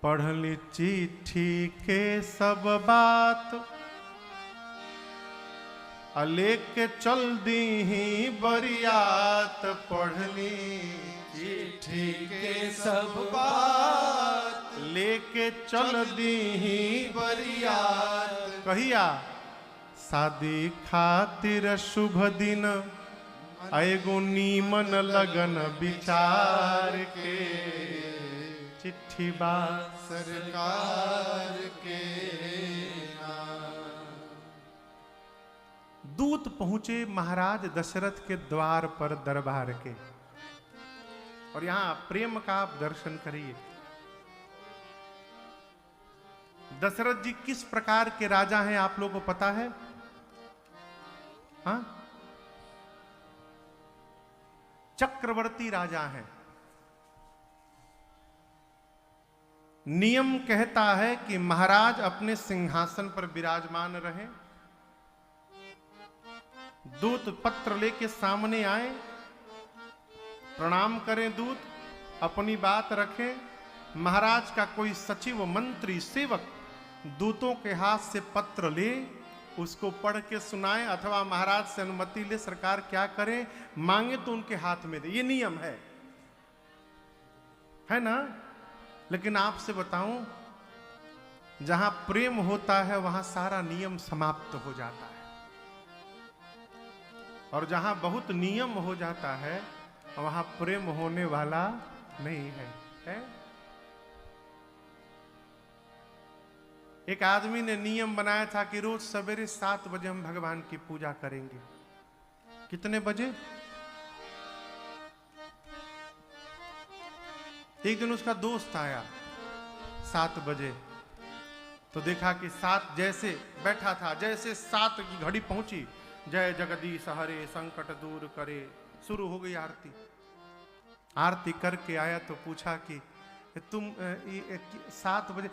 पढ़ली चिट्ठी के सब बात, लेके चल दी ही बरियात। पढ़ली चिट्ठी के सब बात, लेके चल दी ही बरियात। कहिया शादी खातिर शुभ दिन, एगो नीमन लगन विचार के। चिट्ठी बा सरकार के दूत पहुंचे महाराज दशरथ के द्वार पर दरबार के। और यहां प्रेम का आप दर्शन करिए। दशरथ जी किस प्रकार के राजा हैं आप लोगों को पता है? हाँ, चक्रवर्ती राजा हैं। नियम कहता है कि महाराज अपने सिंहासन पर विराजमान रहे। दूत पत्र लेके सामने आए, प्रणाम करें, दूत अपनी बात रखें। महाराज का कोई सचिव, मंत्री, सेवक दूतों के हाथ से पत्र ले, उसको पढ़ के सुनाए, अथवा महाराज से अनुमति ले सरकार क्या करे, मांगे तो उनके हाथ में दे। ये नियम है ना? लेकिन आपसे बताऊं, जहां प्रेम होता है वहां सारा नियम समाप्त हो जाता है, और जहां बहुत नियम हो जाता है वहां प्रेम होने वाला नहीं है? एक आदमी ने नियम बनाया था कि रोज सवेरे 7 बजे हम भगवान की पूजा करेंगे। कितने बजे? एक दिन उसका दोस्त आया 7 बजे, तो देखा कि 7 जैसे बैठा था, जैसे 7 की घड़ी पहुंची, जय जगदीश हरे संकट दूर करे, शुरू हो गई आरती। आरती करके आया तो पूछा कि तुम 7 बजे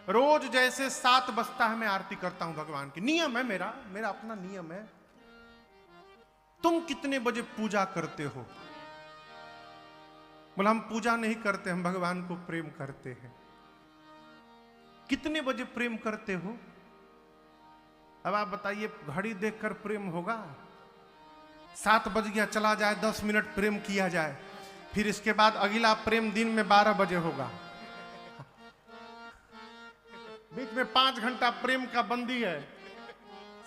रोज जैसे 7 बजता है मैं आरती करता हूं भगवान की, नियम है मेरा अपना नियम है, तुम कितने बजे पूजा करते हो? बोला हम पूजा नहीं करते, हम भगवान को प्रेम करते हैं। कितने बजे प्रेम करते हो? अब आप बताइए, घड़ी देखकर प्रेम होगा? 7 बज गया, चला जाए 10 मिनट प्रेम किया जाए, फिर इसके बाद अगला प्रेम दिन में 12 बजे होगा, बीच में 5 घंटा प्रेम का बंदी है।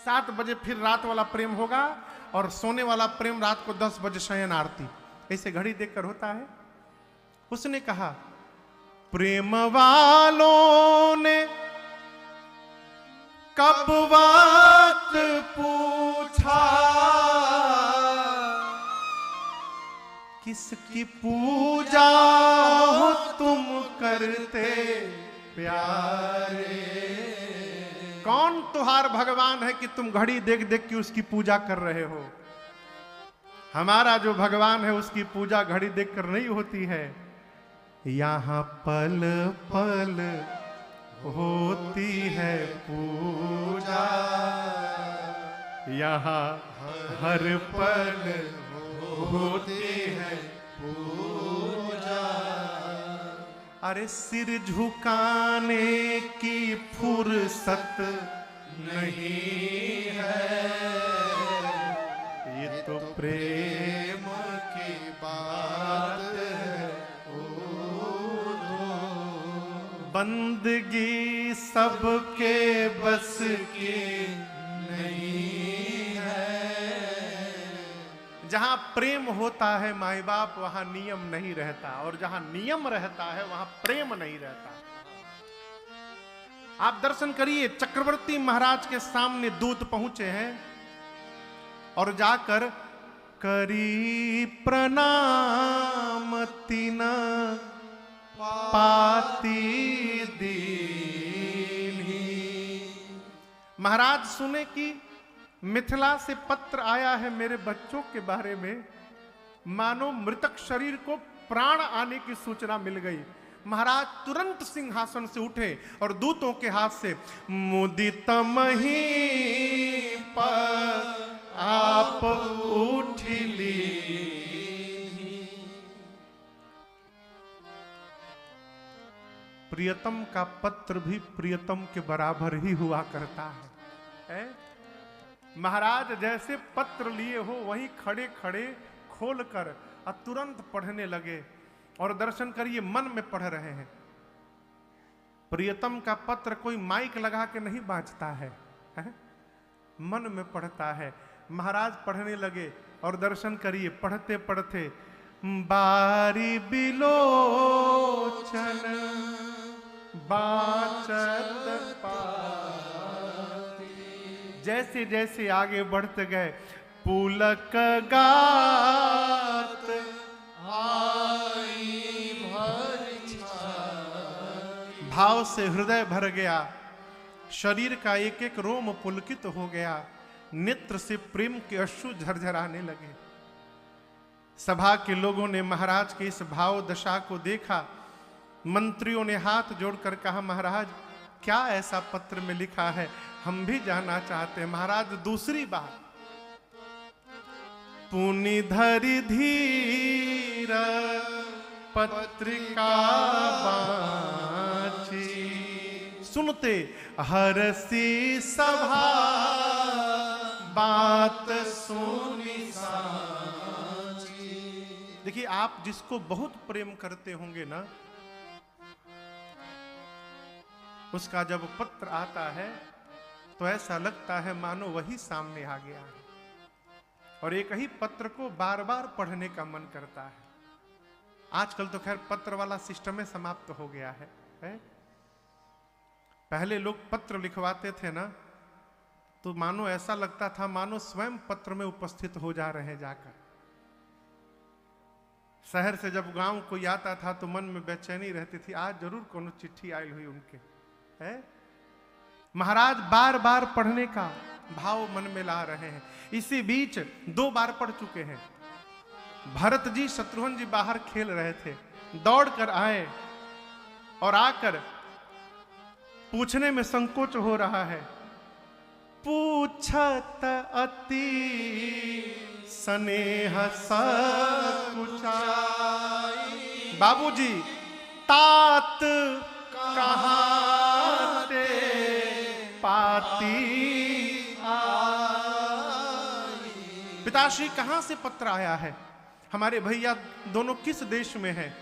7 बजे फिर रात वाला प्रेम होगा, और सोने वाला प्रेम रात को 10 बजे शयन आरती। ऐसे घड़ी देखकर होता है? उसने कहा, प्रेम वालों ने कब बात पूछा, किसकी पूजा हो तुम करते प्यारे? कौन तुहार भगवान है कि तुम घड़ी देख देख के उसकी पूजा कर रहे हो? हमारा जो भगवान है उसकी पूजा घड़ी देखकर नहीं होती है। यहाँ पल पल होती है पूजा, यहाँ हर पल होती है पूजा। अरे सिर झुकाने की फुर्सत नहीं है, ये तो प्रेम की बात है। बंदगी सबके बस की नहीं है। जहां प्रेम होता है माई बाप, वहां नियम नहीं रहता, और जहां नियम रहता है वहां प्रेम नहीं रहता। आप दर्शन करिए, चक्रवर्ती महाराज के सामने दूत पहुंचे हैं, और जाकर करी प्रणाम तीना पाती दीनी। महाराज सुने कि मिथिला से पत्र आया है मेरे बच्चों के बारे में, मानो मृतक शरीर को प्राण आने की सूचना मिल गई। महाराज तुरंत सिंहासन से उठे और दूतों के हाथ से मुदित मही पर आप उठ ली। प्रियतम का पत्र भी प्रियतम के बराबर ही हुआ करता है? महाराज जैसे पत्र लिए हो वहीं खड़े खड़े खोलकर और तुरंत पढ़ने लगे और दर्शन करिए मन में पढ़ रहे हैं। प्रियतम का पत्र कोई माइक लगा के नहीं बांचता है, मन में पढ़ता है। महाराज पढ़ने लगे और दर्शन करिए पढ़ते पढ़ते बारी बिलोचन बाचत पाती, जैसे जैसे आगे बढ़ते गए पुलक गात आई भरी छाती, भाव से हृदय भर गया, शरीर का एक एक रोम पुलकित हो गया, नेत्र से प्रेम के अश्रु झरझराने लगे। सभा के लोगों ने महाराज की इस भाव दशा को देखा। मंत्रियों ने हाथ जोड़कर कहा, महाराज क्या ऐसा पत्र में लिखा है, हम भी जानना चाहते हैं। महाराज दूसरी बार पुनि धरि धीर पत्रिका बाची, सुनते हरसी सभा बात सुनी साची। देखिए, आप जिसको बहुत प्रेम करते होंगे ना, उसका जब पत्र आता है तो ऐसा लगता है मानो वही सामने आ गया है और एक ही पत्र को बार बार पढ़ने का मन करता है। आजकल तो खैर पत्र वाला सिस्टम समाप्त हो गया है? पहले लोग पत्र लिखवाते थे ना, तो मानो ऐसा लगता था मानो स्वयं पत्र में उपस्थित हो जा रहे हैं जाकर। शहर से जब गांव कोई आता था तो मन में बेचैनी रहती थी, आज जरूर कोनो चिट्ठी आई हुई उनके, है? महाराज बार बार पढ़ने का भाव मन में ला रहे हैं। इसी बीच 2 बार पढ़ चुके हैं। भरत जी शत्रुघ्न जी बाहर खेल रहे थे, दौड़ कर आए और आकर पूछने में संकोच हो रहा है, पूछत अति स्नेह सकुचाई, बाबूजी तात कहाँ ते पाती आई। पिताश्री कहां से पत्र आया है? हमारे भैया दोनों किस देश में हैं?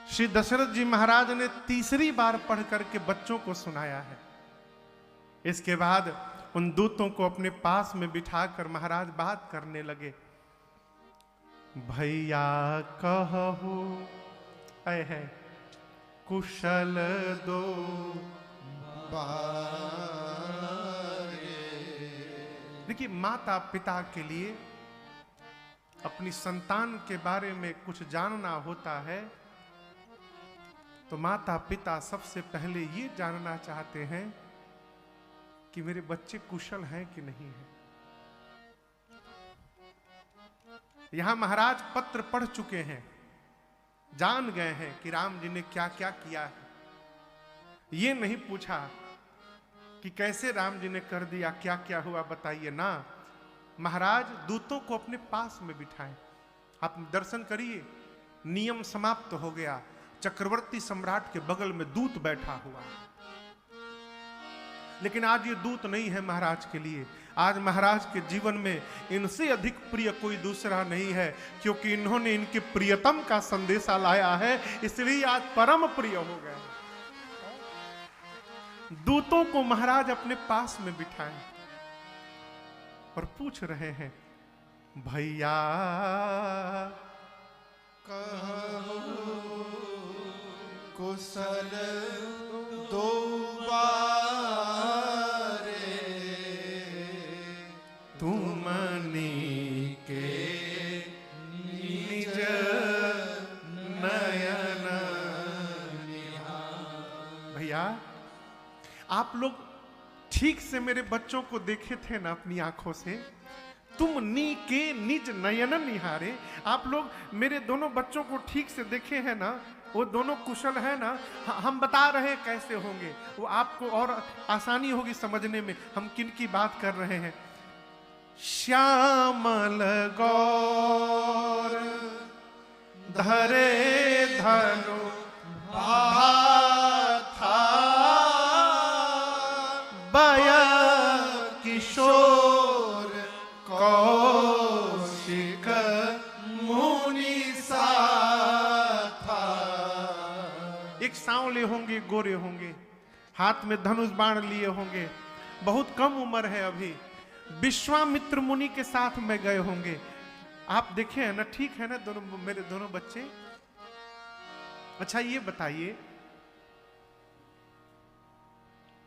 श्री दशरथ जी महाराज ने तीसरी बार पढ़ करके बच्चों को सुनाया है। इसके बाद उन दूतों को अपने पास में बिठाकर महाराज बात करने लगे। भैया कहो ऐ है कुशल दो देखिए, माता पिता के लिए अपनी संतान के बारे में कुछ जानना होता है तो माता पिता सबसे पहले ये जानना चाहते हैं कि मेरे बच्चे कुशल हैं कि नहीं हैं। यहां महाराज पत्र पढ़ चुके हैं, जान गए हैं कि राम जी ने क्या क्या किया है। ये नहीं पूछा कि कैसे राम जी ने कर दिया, क्या क्या हुआ बताइए ना। महाराज दूतों को अपने पास में बिठाएं। आप दर्शन करिए, नियम समाप्त हो गया। चक्रवर्ती सम्राट के बगल में दूत बैठा हुआ, लेकिन आज ये दूत नहीं है महाराज के लिए। आज महाराज के जीवन में इनसे अधिक प्रिय कोई दूसरा नहीं है, क्योंकि इन्होंने इनके प्रियतम का संदेशा लाया है, इसलिए आज परम प्रिय हो गए। दूतों को महाराज अपने पास में बिठाए और पूछ रहे हैं, भैया कहो कुशल दो बारे, तुमनी के निज नयन निहार। भैया आप लोग ठीक से मेरे बच्चों को देखे थे ना अपनी आंखों से? तुम नी के निज नयन निहारे। आप लोग मेरे दोनों बच्चों को ठीक से देखे हैं ना? वो दोनों कुशल है ना? हम बता रहे हैं कैसे होंगे, वो आपको और आसानी होगी समझने में हम किन की बात कर रहे हैं। श्यामल गौर धरे धनु एक सांवले होंगे, गोरे होंगे, हाथ में धनुष बाण लिए होंगे, बहुत कम उम्र है अभी, विश्वामित्र मुनि के साथ में गए होंगे। आप देखे हैं ना, ठीक है ना दोनों, मेरे दोनों बच्चे। अच्छा ये बताइए,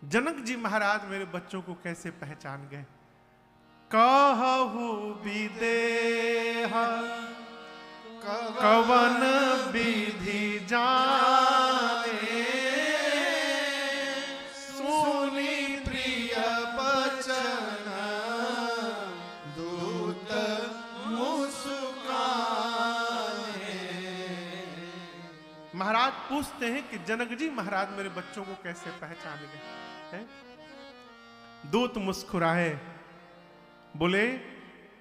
जनक जी महाराज मेरे बच्चों को कैसे पहचान गए? कहु विदेह कवन विधि जाने, सुनी प्रिय बचन दूत मुस्काने। महाराज पूछते हैं कि जनक जी महाराज मेरे बच्चों को कैसे पहचान गए हैं? दूत मुस्कुराए, बोले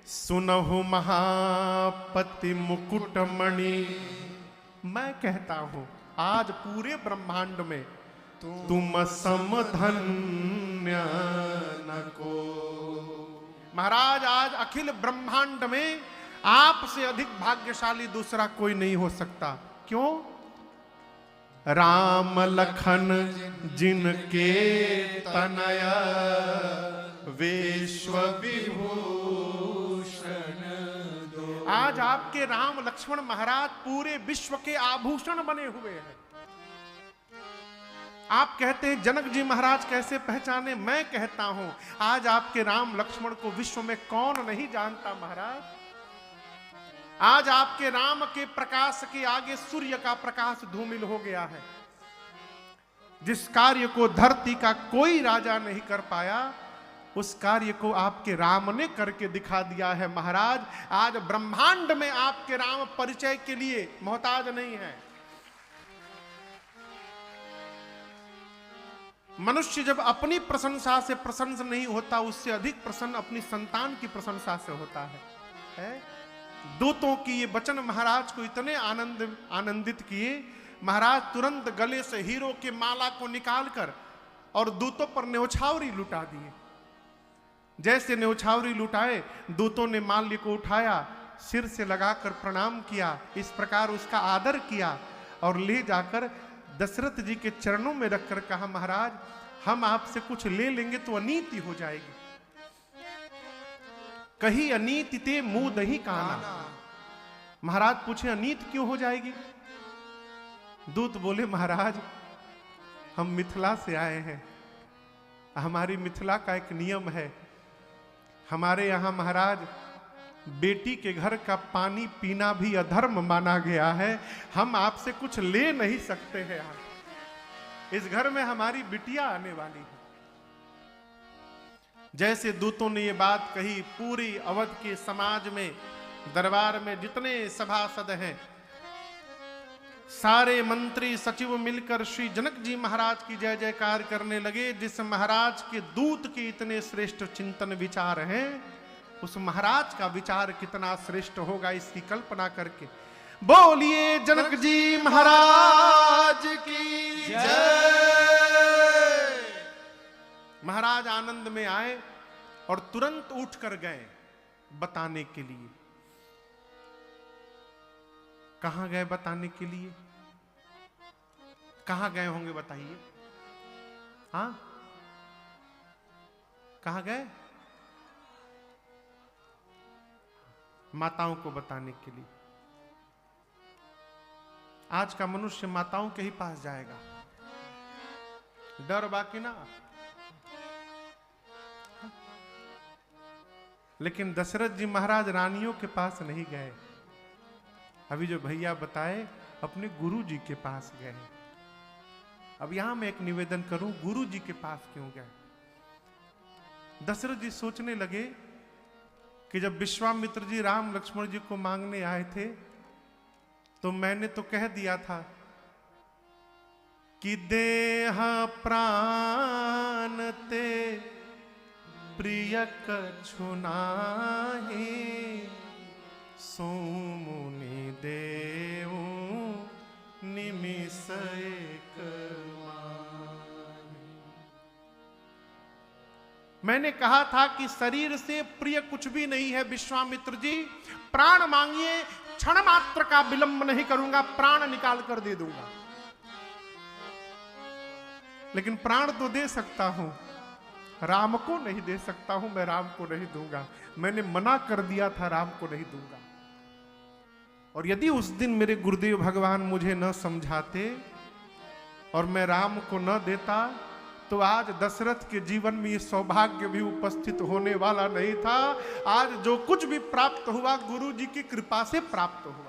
सुनहु महापति मुकुटमणि, मैं कहता हूं आज पूरे ब्रह्मांड में तुम समधन्य न को। महाराज आज अखिल ब्रह्मांड में आपसे अधिक भाग्यशाली दूसरा कोई नहीं हो सकता। क्यों? राम लखन जिनके तनया विश्व विभूषण दो। आज आपके राम लक्ष्मण महाराज पूरे विश्व के आभूषण बने हुए हैं। आप कहते हैं जनक जी महाराज कैसे पहचाने? मैं कहता हूं आज आपके राम लक्ष्मण को विश्व में कौन नहीं जानता महाराज। आज आपके राम के प्रकाश के आगे सूर्य का प्रकाश धूमिल हो गया है। जिस कार्य को धरती का कोई राजा नहीं कर पाया, उस कार्य को आपके राम ने करके दिखा दिया है महाराज। आज ब्रह्मांड में आपके राम परिचय के लिए मोहताज नहीं है। मनुष्य जब अपनी प्रशंसा से प्रसन्न नहीं होता, उससे अधिक प्रसन्न अपनी संतान की प्रशंसा से होता है? दूतों की ये वचन महाराज को इतने आनंदित किए, महाराज तुरंत गले से हीरो के माला को निकालकर और दूतों पर न्यौछावरी लुटा दिए। जैसे न्यौछावरी लुटाए, दूतों ने माल्य को उठाया, सिर से लगाकर प्रणाम किया, इस प्रकार उसका आदर किया और ले जाकर दशरथ जी के चरणों में रखकर कहा, महाराज हम आपसे कुछ ले लेंगे तो अनीति हो जाएगी। कही अनीति ते मुंह दही काना। महाराज पूछे अनीत क्यों हो जाएगी? दूत बोले, महाराज हम मिथिला से आए हैं, हमारी मिथिला का एक नियम है, हमारे यहां महाराज बेटी के घर का पानी पीना भी अधर्म माना गया है, हम आपसे कुछ ले नहीं सकते हैं। इस घर में हमारी बिटिया आने वाली है। जैसे दूतों ने ये बात कही, पूरी अवध के समाज में, दरबार में जितने सभासद हैं, सारे मंत्री सचिव मिलकर श्री जनक जी महाराज की जय जयकार करने लगे। जिस महाराज के दूत के इतने श्रेष्ठ चिंतन विचार हैं, उस महाराज का विचार कितना श्रेष्ठ होगा इसकी कल्पना करके बोलिए जनक जी महाराज की जय। महाराज आनंद में आए और तुरंत उठ कर गए बताने के लिए। कहां गए बताने के लिए? कहां गए होंगे बताइए? हाँ, कहां गए? माताओं को बताने के लिए। आज का मनुष्य माताओं के ही पास जाएगा, डर बाकी ना। लेकिन दशरथ जी महाराज रानियों के पास नहीं गए। अभी जो भैया बताए, अपने गुरु जी के पास गए। अब यहां मैं एक निवेदन करूं, गुरु जी के पास क्यों गए? दशरथ जी सोचने लगे कि जब विश्वामित्र जी राम लक्ष्मण जी को मांगने आए थे, तो मैंने तो कह दिया था कि देह प्राण ते प्रिय कछु नाहि, सो मुनि देव निमिष एक माहि। मैंने कहा था कि शरीर से प्रिय कुछ भी नहीं है विश्वामित्र जी, प्राण मांगिए, क्षण मात्र का विलंब नहीं करूंगा, प्राण निकाल कर दे दूंगा। लेकिन प्राण तो दे सकता हूं, राम को नहीं दे सकता हूं। मैं राम को नहीं दूंगा, मैंने मना कर दिया था, राम को नहीं दूंगा। और यदि उस दिन मेरे गुरुदेव भगवान मुझे न समझाते और मैं राम को न देता, तो आज दशरथ के जीवन में ये सौभाग्य भी उपस्थित होने वाला नहीं था। आज जो कुछ भी प्राप्त हुआ गुरु जी की कृपा से प्राप्त हुआ।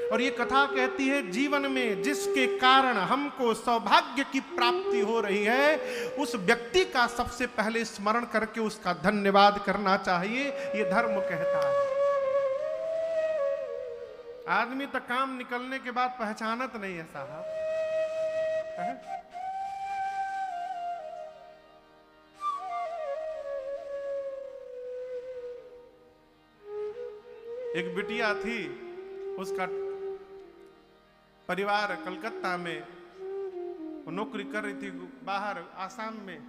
और ये कथा कहती है, जीवन में जिसके कारण हमको सौभाग्य की प्राप्ति हो रही है, उस व्यक्ति का सबसे पहले स्मरण करके उसका धन्यवाद करना चाहिए, ये धर्म कहता है। आदमी तक काम निकलने के बाद पहचानत नहीं है साहब। एक बिटिया थी, उसका परिवार कलकत्ता में, वो नौकरी कर रही थी बाहर आसाम में।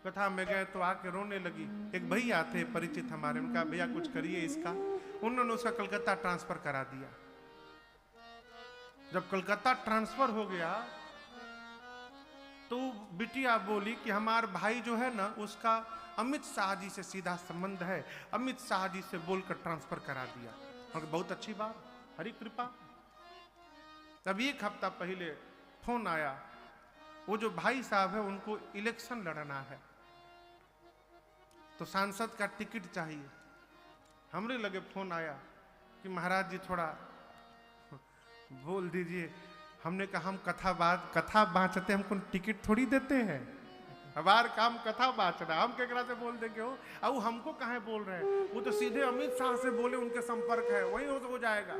कथा में गए तो आके रोने लगी। एक भैया थे परिचित हमारे, उनका भैया कुछ करिए इसका। उन्होंने उसका कलकत्ता ट्रांसफर करा दिया। जब कलकत्ता ट्रांसफर हो गया तो बिटिया बोली कि हमारे भाई जो है ना, उसका अमित शाह जी से सीधा संबंध है, अमित शाह जी से बोलकर ट्रांसफर करा दिया। और बहुत अच्छी बात, हरी कृपा। तब एक हफ्ता पहले फोन आया, वो जो भाई साहब है उनको इलेक्शन लड़ना है, तो सांसद का टिकट चाहिए। हमरे लगे फोन आया कि महाराज जी थोड़ा बोल दीजिए। हमने कहा हम कथा बाँचते, हमको टिकट थोड़ी देते हैं, हमार काम कथा बाँचना। हम केकरा से बोल देंगे हो, अब हमको कहाँ बोल रहे हैं, वो तो सीधे अमित शाह से बोले, उनके संपर्क है, वही हो जाएगा।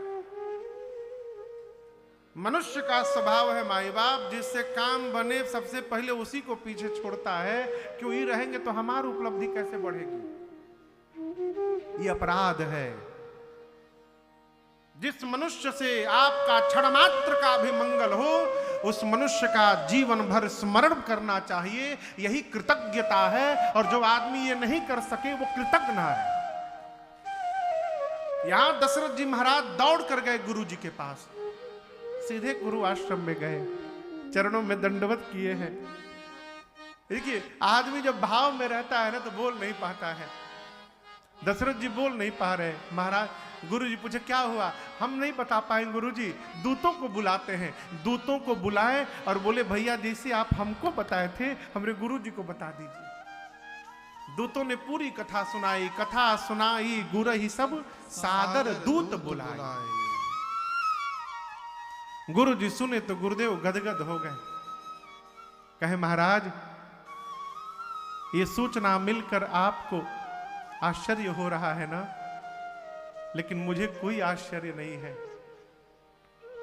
मनुष्य का स्वभाव है माई बाप, जिससे काम बने सबसे पहले उसी को पीछे छोड़ता है। क्यों ही रहेंगे तो हमारी उपलब्धि कैसे बढ़ेगी? ये अपराध है। जिस मनुष्य से आपका क्षण मात्र का भी मंगल हो, उस मनुष्य का जीवन भर स्मरण करना चाहिए, यही कृतज्ञता है। और जो आदमी ये नहीं कर सके वो कृतज्ञ है। यहां दशरथ जी महाराज दौड़ कर गए गुरु जी के पास, सीधे गुरु आश्रम में गए, चरणों में दंडवत किए हैं। देखिए आदमी जब भाव में रहता है ना तो बोल नहीं पाता है। दशरथ जी बोल नहीं पा रहे। महाराज गुरु जी पूछे क्या हुआ? हम नहीं बता पाएंगे गुरु जी, दूतों को बुलाते हैं। दूतों को बुलाए और बोले भैया जैसे आप हमको बताए थे हमारे गुरु जी को बता दीजिए। दूतों ने पूरी कथा सुनाई, कथा सुनाई गुरु ही सब सादर दूत बुलाए। गुरु जी सुने तो गुरुदेव गदगद हो गए। कहे महाराज ये सूचना मिलकर आपको आश्चर्य हो रहा है ना, लेकिन मुझे कोई आश्चर्य नहीं है।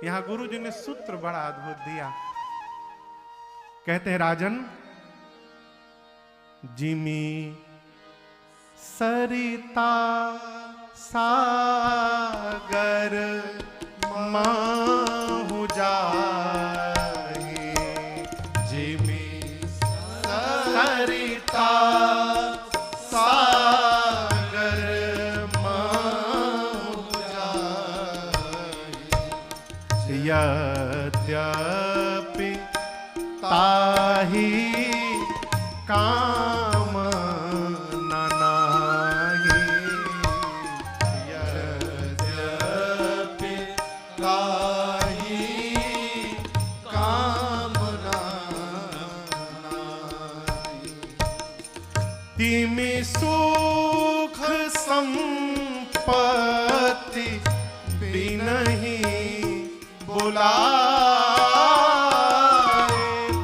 यहां गुरु जी ने सूत्र बड़ा अद्भुत दिया। कहते हैं राजन, जिमी सरिता सागर माहु जाहि, जिमी सरिता सागर माहु जाहि, यद्यपि ताहि काम न नाहि, यद्यपि ताहि काम न नाहि, तिमि सुख संपत्ति बिनहि बुलाए,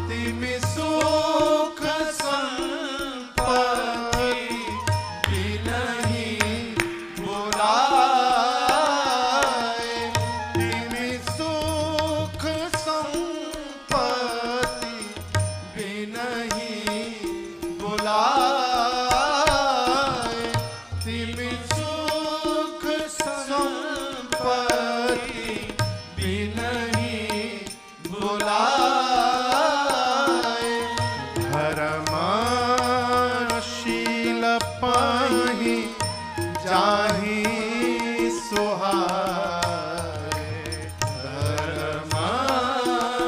तिमि सुख संपत्ति बिनहि बुलाए, तिमि सुख संपत्ति बिनहि बुलाए, तिमि सुख संपत्ति बिनहि बुलाए, धर्मशील पाहि जाहि सुहाए, धर्मशील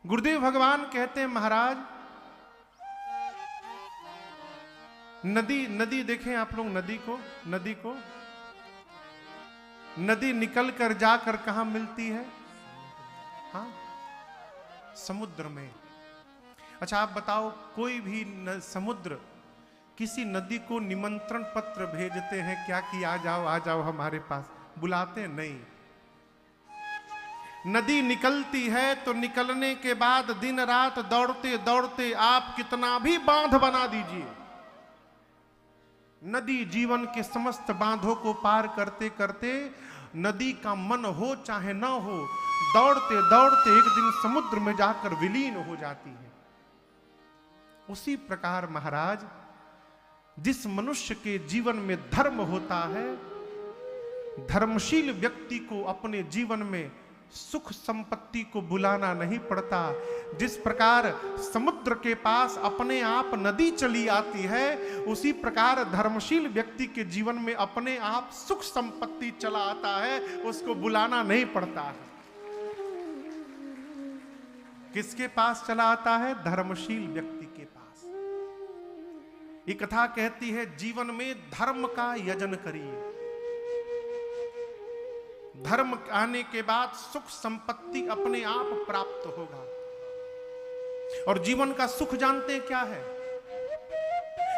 गुरुदेव भगवान कहते हैं महाराज, नदी देखें आप लोग, नदी को नदी निकल कर जाकर कहां मिलती है? हाँ, समुद्र में। अच्छा आप बताओ, कोई भी समुद्र किसी नदी को निमंत्रण पत्र भेजते हैं क्या कि आ जाओ हमारे पास? बुलाते हैं? नहीं। नदी निकलती है तो निकलने के बाद दिन रात दौड़ते दौड़ते आप कितना भी बांध बना दीजिए, नदी जीवन के समस्त बांधों को पार करते करते नदी का मन हो चाहे ना हो, दौड़ते दौड़ते एक दिन समुद्र में जाकर विलीन हो जाती है। उसी प्रकार महाराज, जिस मनुष्य के जीवन में धर्म होता है, धर्मशील व्यक्ति को अपने जीवन में सुख संपत्ति को बुलाना नहीं पड़ता। जिस प्रकार समुद्र के पास अपने आप नदी चली आती है, उसी प्रकार धर्मशील व्यक्ति के जीवन में अपने आप सुख संपत्ति चला आता है, उसको बुलाना नहीं पड़ता है। किसके पास चला आता है? धर्मशील व्यक्ति के पास। ये कथा कहती है, जीवन में धर्म का यजन करिए, धर्म आने के बाद सुख संपत्ति अपने आप प्राप्त होगा। और जीवन का सुख जानते हैं क्या है?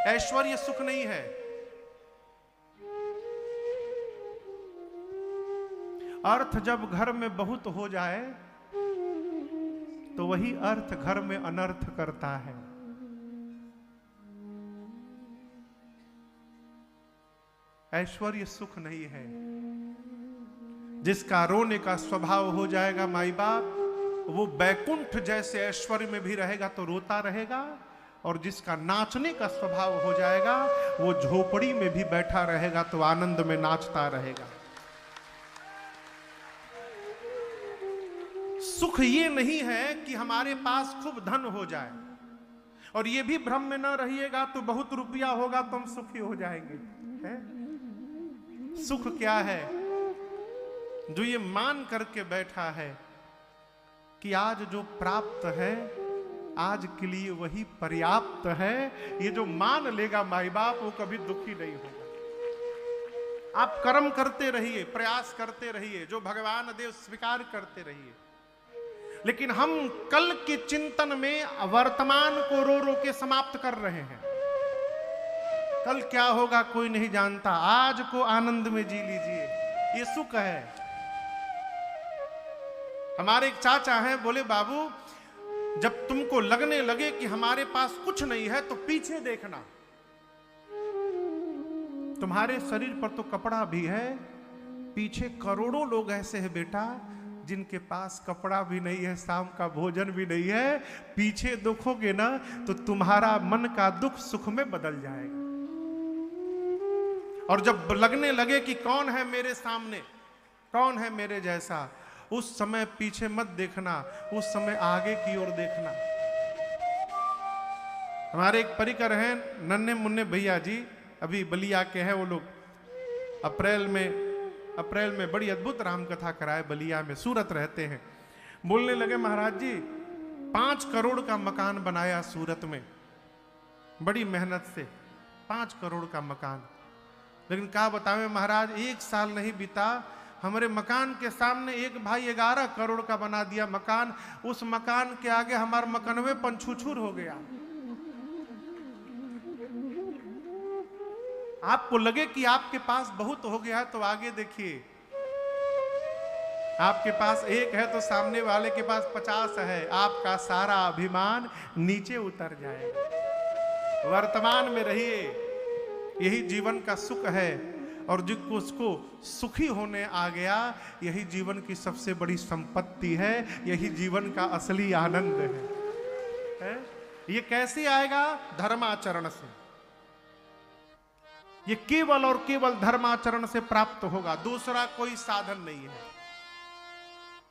ऐश्वर्य सुख नहीं है, अर्थ जब घर में बहुत हो जाए तो वही अर्थ घर में अनर्थ करता है। ऐश्वर्य सुख नहीं है। जिसका रोने का स्वभाव हो जाएगा माई बाप, वो बैकुंठ जैसे ऐश्वर्य में भी रहेगा तो रोता रहेगा, और जिसका नाचने का स्वभाव हो जाएगा वो झोपड़ी में भी बैठा रहेगा तो आनंद में नाचता रहेगा। सुख ये नहीं है कि हमारे पास खूब धन हो जाए, और ये भी भ्रम में न रहिएगा तो बहुत रुपया होगा तो हम सुखी हो जाएंगे, है? सुख क्या है? जो ये मान करके बैठा है कि आज जो प्राप्त है आज के लिए वही पर्याप्त है, ये जो मान लेगा माई बाप, वो कभी दुखी नहीं होगा। आप कर्म करते रहिए, प्रयास करते रहिए, जो भगवान देव स्वीकार करते रहिए, लेकिन हम कल के चिंतन में वर्तमान को रो रो के समाप्त कर रहे हैं। कल क्या होगा कोई नहीं जानता, आज को आनंद में जी लीजिए, ये सुख है। हमारे एक चाचा हैं, बोले बाबू जब तुमको लगने लगे कि हमारे पास कुछ नहीं है तो पीछे देखना, तुम्हारे शरीर पर तो कपड़ा भी है, पीछे करोड़ों लोग ऐसे हैं बेटा जिनके पास कपड़ा भी नहीं है, शाम का भोजन भी नहीं है। पीछे देखोगे ना तो तुम्हारा मन का दुख सुख में बदल जाएगा। और जब लगने लगे कि कौन है मेरे सामने, कौन है मेरे जैसा, उस समय पीछे मत देखना, उस समय आगे की ओर देखना। हमारे एक परिकर हैं नन्हे मुन्ने भैया जी, अभी बलिया के हैं वो लोग। अप्रैल में बड़ी अद्भुत राम कथा कराए बलिया में, सूरत रहते हैं। बोलने लगे महाराज जी 5 करोड़ का मकान बनाया सूरत में, बड़ी मेहनत से 5 करोड़ का मकान। लेकिन क्या बतावें महाराज, 1 साल नहीं बीता, हमारे मकान के सामने एक भाई 11 करोड़ का बना दिया मकान। उस मकान के आगे हमारा मकनवे पंछुछुर हो गया। आपको लगे कि आपके पास बहुत हो गया तो आगे देखिए, आपके पास 1 है तो सामने वाले के पास 50 है, आपका सारा अभिमान नीचे उतर जाएगा। वर्तमान में रहिए, यही जीवन का सुख है। और जिसको उसको सुखी होने आ गया, यही जीवन की सबसे बड़ी संपत्ति है, यही जीवन का असली आनंद है? ये कैसे आएगा? धर्माचरण से। ये केवल और केवल धर्माचरण से प्राप्त होगा, दूसरा कोई साधन नहीं है।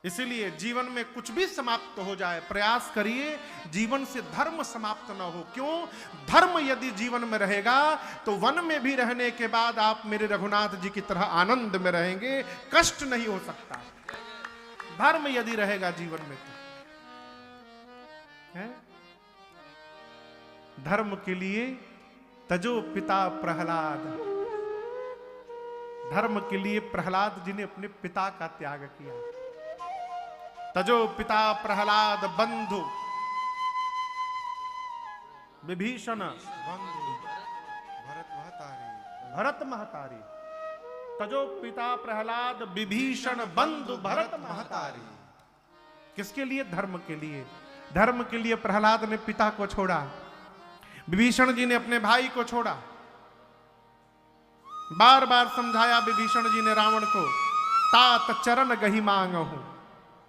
इसीलिए जीवन में कुछ भी समाप्त हो जाए, प्रयास करिए जीवन से धर्म समाप्त ना हो। क्यों? धर्म यदि जीवन में रहेगा तो वन में भी रहने के बाद आप मेरे रघुनाथ जी की तरह आनंद में रहेंगे, कष्ट नहीं हो सकता। धर्म यदि रहेगा जीवन में है? धर्म के लिए तजो पिता प्रहलाद। धर्म के लिए प्रहलाद जी ने अपने पिता का त्याग किया। तजो पिता प्रहलाद बंधु विभीषण बंधु भरत महतारी। भरत महतारी। तजो पिता प्रहलाद विभीषण बंधु भरत महतारी। किसके लिए? धर्म के लिए। धर्म के लिए प्रहलाद ने पिता को छोड़ा, विभीषण जी ने अपने भाई को छोड़ा। बार बार समझाया विभीषण जी ने रावण को, तात चरण गही मांगहु।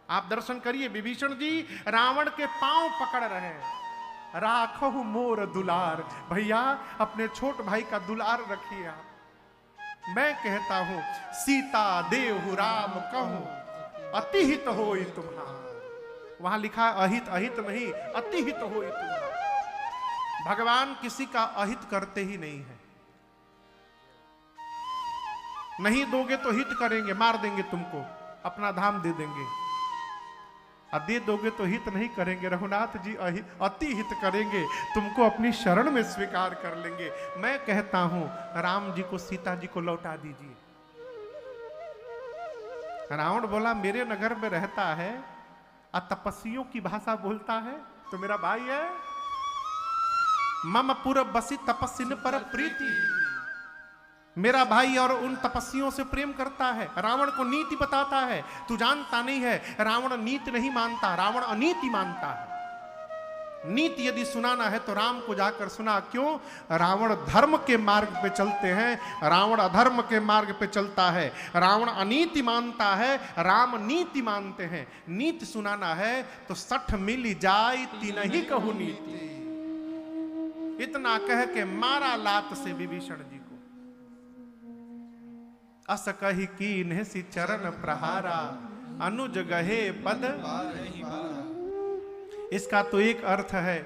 आप दर्शन करिए, विभीषण जी रावण के पांव पकड़ रहे हैं। राखहु मोर दुलार। भैया अपने छोट भाई का दुलार रखिए आप। मैं कहता हूं सीता देहु राम कहूं, अतिहित होई तुम्हारा। वहां लिखा अहित, अहित नहीं, अतिहित होई तुम्हारा। भगवान किसी का अहित करते ही नहीं है। नहीं दोगे तो हित करेंगे, मार देंगे तुमको, अपना धाम दे देंगे। और दे दोगे तो हित नहीं करेंगे, रघुनाथ जी अति हित करेंगे, तुमको अपनी शरण में स्वीकार कर लेंगे। मैं कहता हूं राम जी को सीता जी को लौटा दीजिए। रावण बोला मेरे नगर में रहता है और तपस्वियों की भाषा बोलता है तो मेरा भाई है। मम पुर बसी तपस्विन पर प्रीति। मेरा भाई और उन तपस्वियों से प्रेम करता है, रावण को नीति बताता है। तू जानता नहीं है, रावण नीति नहीं मानता, रावण अनीति मानता है। नीति यदि सुनाना है तो राम को जाकर सुना। क्यों? रावण धर्म के मार्ग पे चलते हैं, रावण अधर्म के मार्ग पे चलता है। रावण अनीति मानता है, राम नीति मानते हैं। नीति सुनाना है तो 60 मिली जाय तीनही कहू नीति। इतना कह के मारा लात से विभीषण जी को। अस कही कीन्ह सि चरण प्रहारा, अनुज गहे पद। इसका तो एक अर्थ है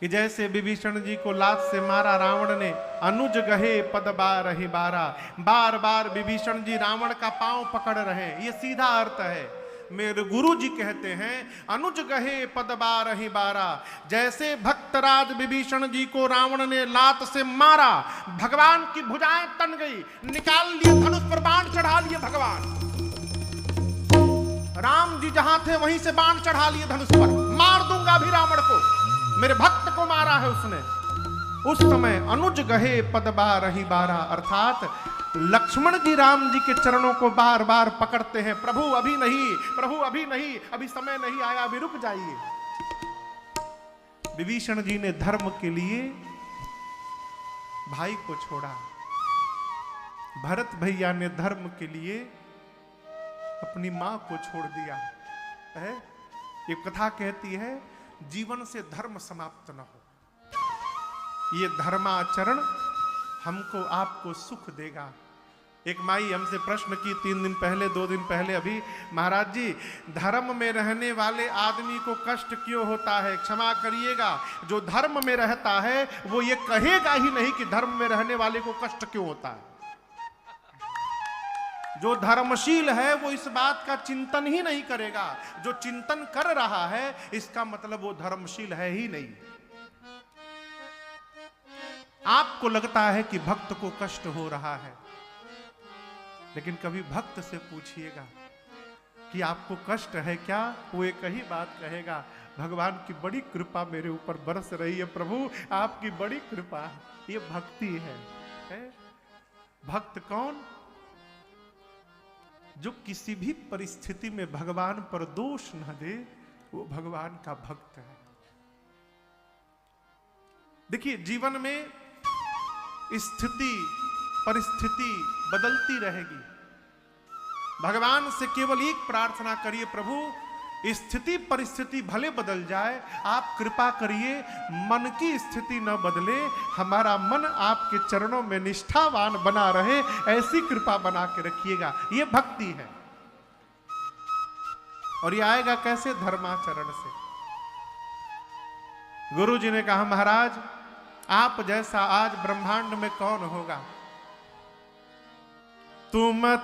कि जैसे विभीषण जी को लात से मारा रावण ने, अनुज गहे पद बारहि बारा। बार बार विभीषण जी रावण का पांव पकड़ रहे हैं, ये सीधा अर्थ है। मेरे गुरु जी कहते हैं अनुज गहे पद बारहि बारा। जैसे भक्तराज विभीषण जी को रावण ने लात से मारा, भगवान की भुजाएं तन गई, निकाल लिए धनुष पर बाण चढ़ा लिए भगवान। राम जी जहां थे वहीं से बाण चढ़ा लिए धनुष पर, मार दूंगा भी रावण को। मेरे भक्त को मारा है उसने। उस समय अनुज गहे पद बारहि बारा, अर्थात लक्ष्मण जी राम जी के चरणों को बार बार पकड़ते हैं, प्रभु अभी नहीं, प्रभु अभी नहीं, अभी समय नहीं आया, अभी रुक जाइए। विभीषण जी ने धर्म के लिए भाई को छोड़ा, भरत भैया ने धर्म के लिए अपनी मां को छोड़ दिया है। ये कथा कहती है जीवन से धर्म समाप्त न हो। ये धर्माचरण हमको आपको सुख देगा। एक माई हमसे प्रश्न की 3 दिन पहले, 2 दिन पहले अभी, महाराज जी धर्म में रहने वाले आदमी को कष्ट क्यों होता है? क्षमा करिएगा, जो धर्म में रहता है वो ये कहेगा ही नहीं कि धर्म में रहने वाले को कष्ट क्यों होता है। जो धर्मशील है वो इस बात का चिंतन ही नहीं करेगा। जो चिंतन कर रहा है इसका मतलब वो धर्मशील है ही नहीं। आपको लगता है कि भक्त को कष्ट हो रहा है, लेकिन कभी भक्त से पूछिएगा कि आपको कष्ट है क्या? वो एक ही बात कहेगा, भगवान की बड़ी कृपा मेरे ऊपर बरस रही है, प्रभु आपकी बड़ी कृपा। ये भक्ति है। भक्त कौन? जो किसी भी परिस्थिति में भगवान पर दोष न दे, वो भगवान का भक्त है। देखिए जीवन में स्थिति परिस्थिति बदलती रहेगी। भगवान से केवल एक प्रार्थना करिए, प्रभु स्थिति परिस्थिति भले बदल जाए, आप कृपा करिए मन की स्थिति न बदले, हमारा मन आपके चरणों में निष्ठावान बना रहे, ऐसी कृपा बना के रखिएगा। ये भक्ति है। और ये आएगा कैसे? धर्माचरण से। गुरु जी ने कहा महाराज आप जैसा आज ब्रह्मांड में कौन होगा? तुम